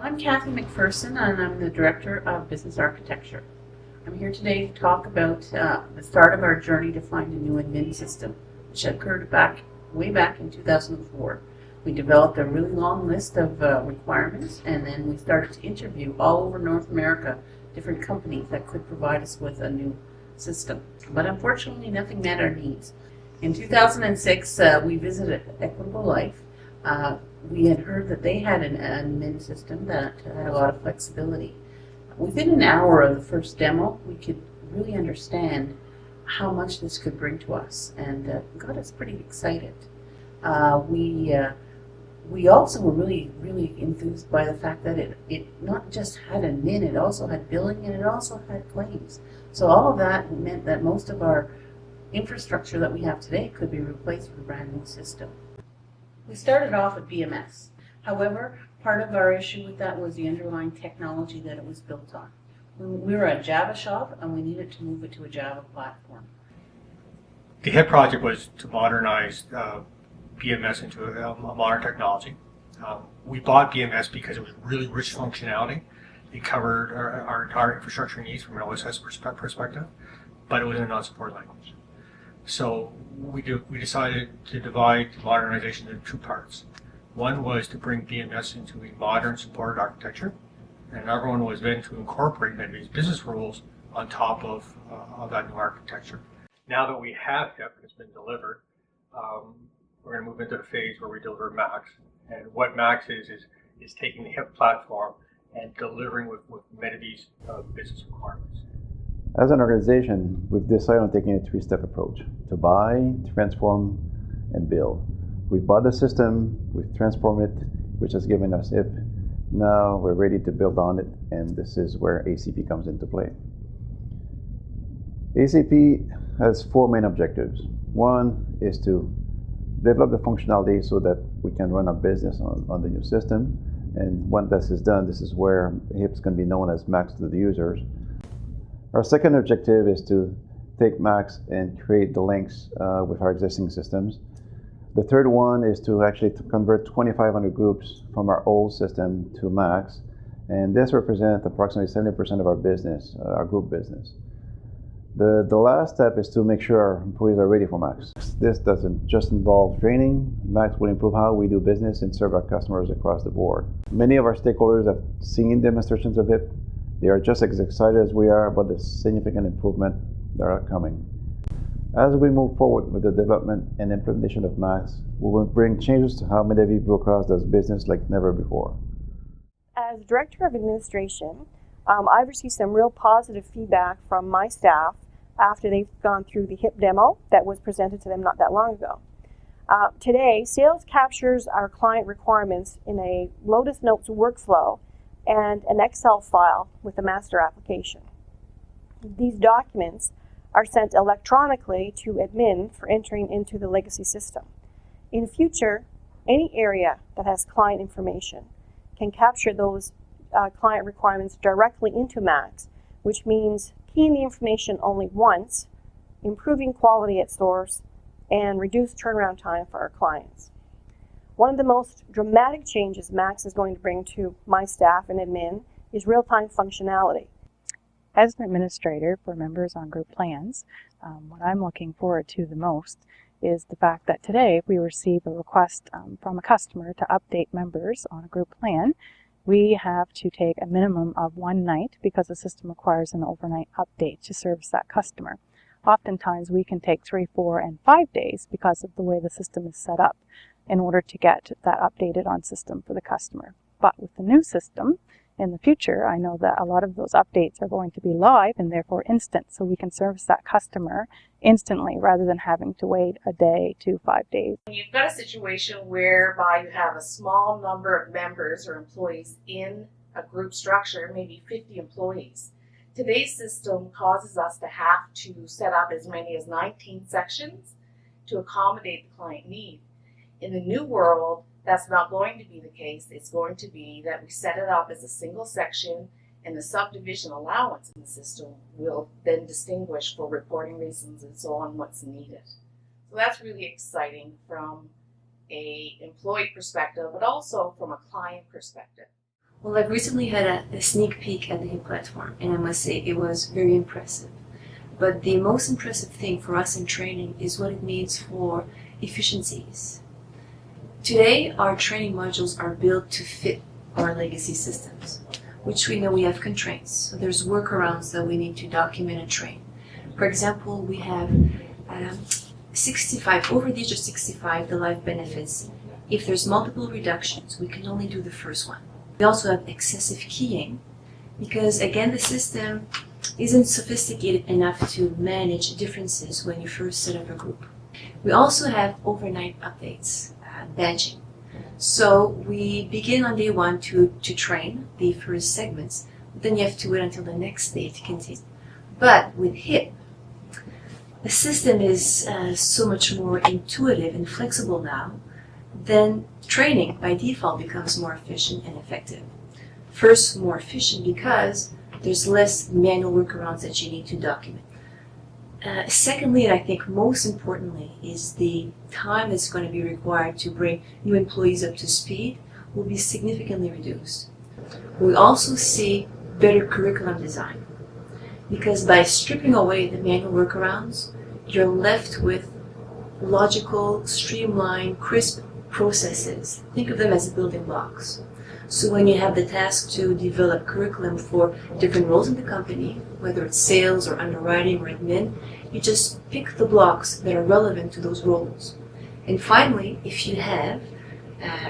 I'm Kathy McPherson, and I'm the Director of Business Architecture. I'm here today to talk about the start of our journey to find a new admin system, which occurred way back in 2004. We developed a really long list of requirements, and then we started to interview all over North America different companies that could provide us with a new system. But unfortunately, nothing met our needs. In 2006, we visited Equitable Life. We had heard that they had an admin system that had a lot of flexibility. Within an hour of the first demo, we could really understand how much this could bring to us, and got us pretty excited. We also were really enthused by the fact that it not just had admin, it also had billing, and it also had claims. So all of that meant that most of our infrastructure that we have today could be replaced with a brand new system. We started off with BMS. However, part of our issue with that was the underlying technology that it was built on. We were a Java shop, and we needed to move it to a Java platform. The HIP project was to modernize BMS into a modern technology. We bought BMS because it was really rich functionality. It covered our entire infrastructure needs from an OSS perspective, but it was in a non-support language. So we decided to divide modernization into two parts. One was to bring BMS into a modern supported architecture, and another one was then to incorporate Medivi's business rules on top of that new architecture. Now that we have HIP and it's been delivered, we're going to move into the phase where we deliver Max. And what Max is taking the HIP platform and delivering with Medivi's business requirements. As an organization, we've decided on taking a three-step approach: to buy, transform, and build. We've bought the system, we've transformed it, which has given us HIP. Now we're ready to build on it, and this is where ACP comes into play. ACP has four main objectives. One is to develop the functionality so that we can run our business on the new system. And when this is done, this is where HIP is going to be known as Max to the users. Our second objective is to take Max and create the links with our existing systems. The third one is to actually convert 2,500 groups from our old system to Max, and this represents approximately 70% of our business, our group business. The last step is to make sure our employees are ready for Max. This doesn't just involve training. Max will improve how we do business and serve our customers across the board. Many of our stakeholders have seen demonstrations of HIP. They are just as excited as we are about the significant improvement that are coming. As we move forward with the development and implementation of Max, we will bring changes to how Medivi Blue Cross does business like never before. As Director of Administration, I've received some real positive feedback from my staff after they've gone through the HIP demo that was presented to them not that long ago. Today, sales captures our client requirements in a Lotus Notes workflow and an Excel file with a master application. These documents are sent electronically to admin for entering into the legacy system. In future, any area that has client information can capture those client requirements directly into Max, which means keying the information only once, improving quality at source, and reduced turnaround time for our clients. One of the most dramatic changes Max is going to bring to my staff and admin is real-time functionality. As an administrator for members on group plans, what I'm looking forward to the most is the fact that today if we receive a request from a customer to update members on a group plan, we have to take a minimum of one night because the system requires an overnight update to service that customer. Oftentimes we can take 3, 4, and 5 days because of the way the system is set up in order to get that updated on system for the customer. But with the new system, in the future, I know that a lot of those updates are going to be live and therefore instant, so we can service that customer instantly rather than having to wait a day to 5 days. You've got a situation whereby you have a small number of members or employees in a group structure, maybe 50 employees. Today's system causes us to have to set up as many as 19 sections to accommodate the client need. In the new world, that's not going to be the case. It's going to be that we set it up as a single section, and the subdivision allowance in the system will then distinguish for reporting reasons and so on what's needed. So that's really exciting from an employee perspective, but also from a client perspective. Well, I've recently had a sneak peek at the HIP platform, and I must say it was very impressive. But the most impressive thing for us in training is what it means for efficiencies. Today, our training modules are built to fit our legacy systems, which we know we have constraints. So there's workarounds that we need to document and train. For example, we have 65, over the age of 65, the life benefits. If there's multiple reductions, we can only do the first one. We also have excessive keying because, again, the system isn't sophisticated enough to manage differences when you first set up a group. We also have overnight updates, badging. So we begin on day one to train the first segments, but then you have to wait until the next day to continue. But with HIP, the system is so much more intuitive and flexible now, then training by default becomes more efficient and effective. First, more efficient because there's less manual workarounds that you need to document. Secondly, and I think most importantly, is the time that's going to be required to bring new employees up to speed will be significantly reduced. We also see better curriculum design because by stripping away the manual workarounds, you're left with logical, streamlined, crisp processes. Think of them as building blocks. So when you have the task to develop curriculum for different roles in the company, whether it's sales or underwriting or admin, you just pick the blocks that are relevant to those roles. And finally, if you have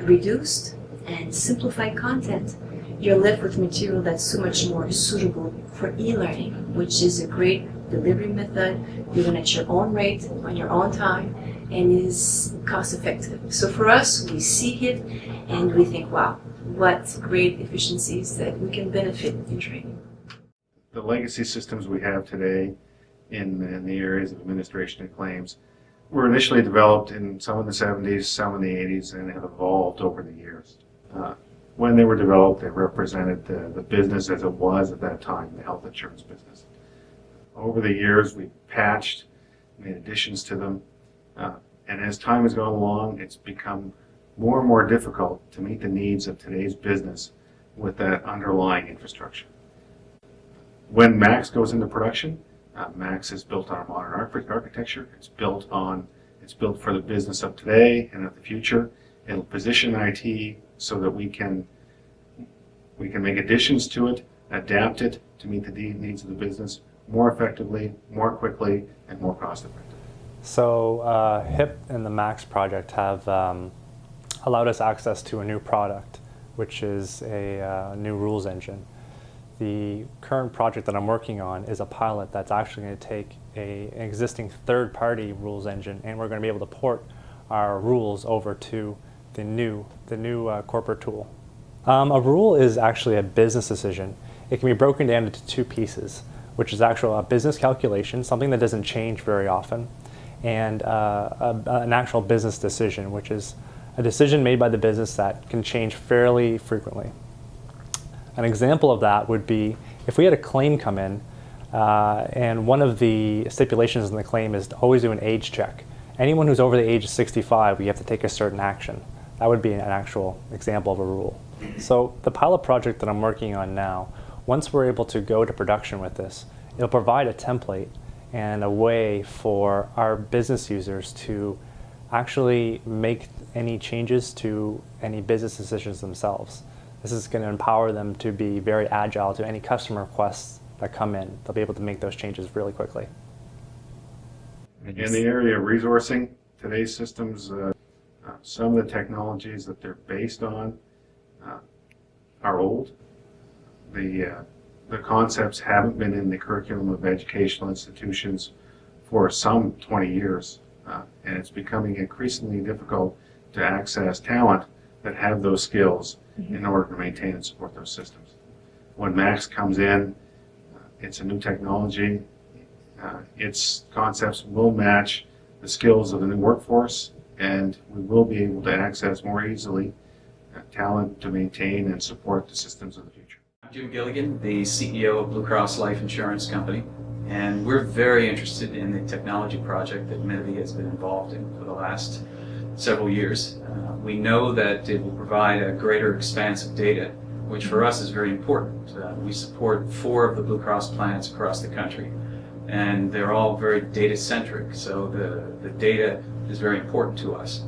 reduced and simplified content, you're left with material that's so much more suitable for e-learning, which is a great delivery method, given at your own rate, on your own time, and is cost effective. So for us, we see it and we think, wow, what great efficiencies that we can benefit in training. The legacy systems we have today in the areas of administration and claims were initially developed in some in the 70s, some in the 80s, and have evolved over the years. When they were developed, they represented the business as it was at that time, the health insurance business. Over the years, we've patched, made additions to them, and as time has gone along, it's become more and more difficult to meet the needs of today's business with that underlying infrastructure. When Max goes into production, Max is built on a modern architecture. It's built for the business of today and of the future. It'll position IT so that we can make additions to it, adapt it to meet the needs of the business more effectively, more quickly, and more cost effectively. So HIP and the Max project have allowed us access to a new product, which is a new rules engine. The current project that I'm working on is a pilot that's actually going to take an existing third-party rules engine, and we're going to be able to port our rules over to the new corporate tool. A rule is actually a business decision. It can be broken down into two pieces, which is actually a business calculation, something that doesn't change very often, and an actual business decision, which is a decision made by the business that can change fairly frequently. An example of that would be if we had a claim come in and one of the stipulations in the claim is to always do an age check. Anyone who's over the age of 65, we have to take a certain action. That would be an actual example of a rule. So the pilot project that I'm working on now, once we're able to go to production with this, it'll provide a template and a way for our business users to actually make any changes to any business decisions themselves. This is going to empower them to be very agile to any customer requests that come in. They'll be able to make those changes really quickly. In the area of resourcing, today's systems, some of the technologies that they're based on are old. The concepts haven't been in the curriculum of educational institutions for some 20 years, and it's becoming increasingly difficult to access talent that have those skills in order to maintain and support those systems. When Max comes in, it's a new technology. Its concepts will match the skills of the new workforce, and we will be able to access more easily talent to maintain and support the systems of the future. I'm Jim Gilligan, the CEO of Blue Cross Life Insurance Company, and we're very interested in the technology project that Medivy has been involved in for the last several years. We know that it will provide a greater expanse of data which for us is very important. We support 4 of the Blue Cross plans across the country, and they're all very data-centric, so the data is very important to us.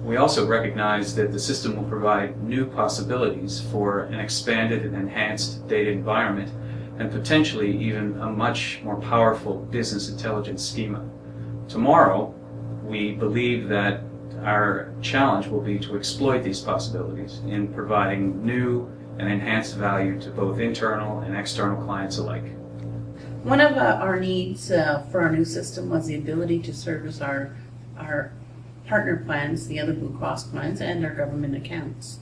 We also recognize that the system will provide new possibilities for an expanded and enhanced data environment, and potentially even a much more powerful business intelligence schema. Tomorrow, we believe that our challenge will be to exploit these possibilities in providing new and enhanced value to both internal and external clients alike. One of our needs for our new system was the ability to service our partner plans, the other Blue Cross plans, and our government accounts.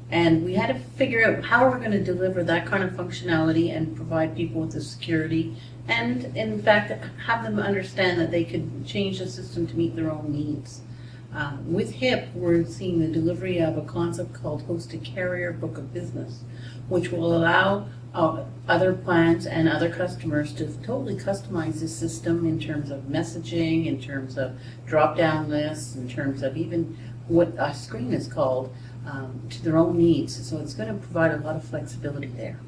And we had to figure out how we're going to deliver that kind of functionality and provide people with the security, and in fact have them understand that they could change the system to meet their own needs. With HIP, we're seeing the delivery of a concept called Hosted Carrier Book of Business, which will allow other plans and other customers to totally customize this system in terms of messaging, in terms of drop-down lists, in terms of even what a screen is called, to their own needs. So it's going to provide a lot of flexibility there.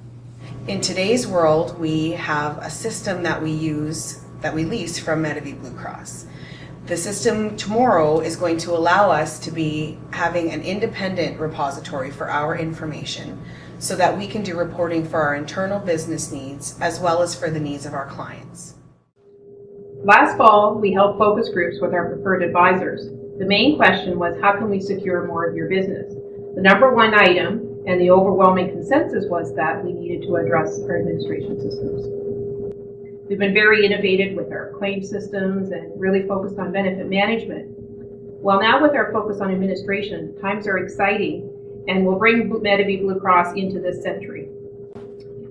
In today's world, we have a system that we use, that we lease from Medavie Blue Cross. The system tomorrow is going to allow us to be having an independent repository for our information so that we can do reporting for our internal business needs as well as for the needs of our clients. Last fall, we held focus groups with our preferred advisors. The main question was, how can we secure more of your business? The number one item and the overwhelming consensus was that we needed to address our administration systems. We've been very innovative with our claim systems and really focused on benefit management. Well, now with our focus on administration, times are exciting and we'll bring Medavie Blue Cross into this century.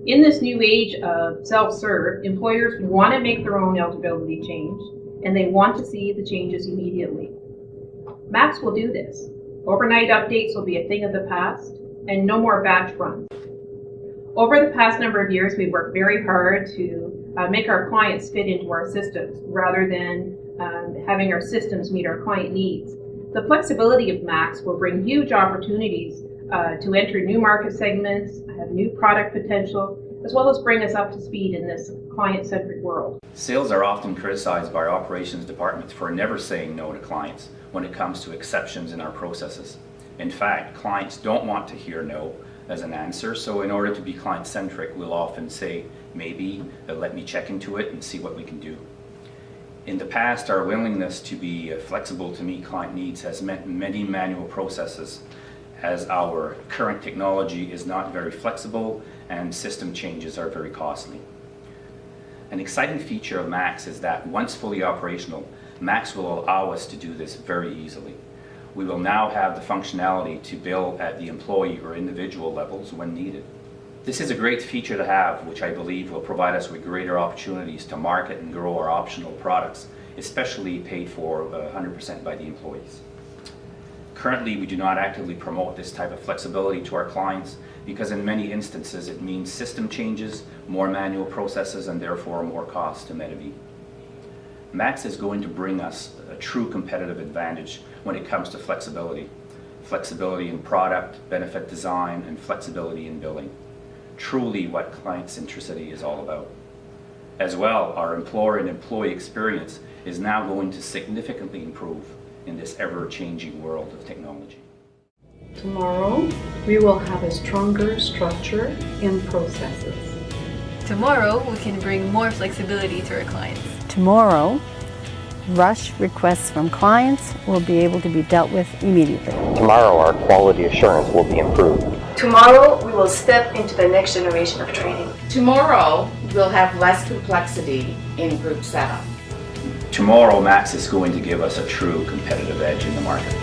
In this new age of self-serve, employers want to make their own eligibility change and they want to see the changes immediately. Max will do this. Overnight updates will be a thing of the past and no more batch runs. Over the past number of years, we've worked very hard to make our clients fit into our systems rather than having our systems meet our client needs. The flexibility of Max will bring huge opportunities to enter new market segments, have new product potential, as well as bring us up to speed in this client-centric world. Sales are often criticized by our operations department for never saying no to clients when it comes to exceptions in our processes. In fact, clients don't want to hear no as an answer, so in order to be client-centric, we'll often say, maybe, let me check into it and see what we can do. In the past, our willingness to be flexible to meet client needs has meant many manual processes, as our current technology is not very flexible and system changes are very costly. An exciting feature of Max is that once fully operational, Max will allow us to do this very easily. We will now have the functionality to bill at the employee or individual levels when needed. This is a great feature to have, which I believe will provide us with greater opportunities to market and grow our optional products, especially paid for 100% by the employees. Currently, we do not actively promote this type of flexibility to our clients because in many instances it means system changes, more manual processes, and therefore more cost to Medavie. Max is going to bring us a true competitive advantage when it comes to flexibility. Flexibility in product, benefit design, and flexibility in billing. Truly what client centricity is all about. As well, our employer and employee experience is now going to significantly improve in this ever-changing world of technology. Tomorrow, we will have a stronger structure in processes. Tomorrow, we can bring more flexibility to our clients. Tomorrow, rush requests from clients will be able to be dealt with immediately. Tomorrow, our quality assurance will be improved. Tomorrow, we will step into the next generation of training. Tomorrow, we'll have less complexity in group setup. Tomorrow, Max is going to give us a true competitive edge in the market.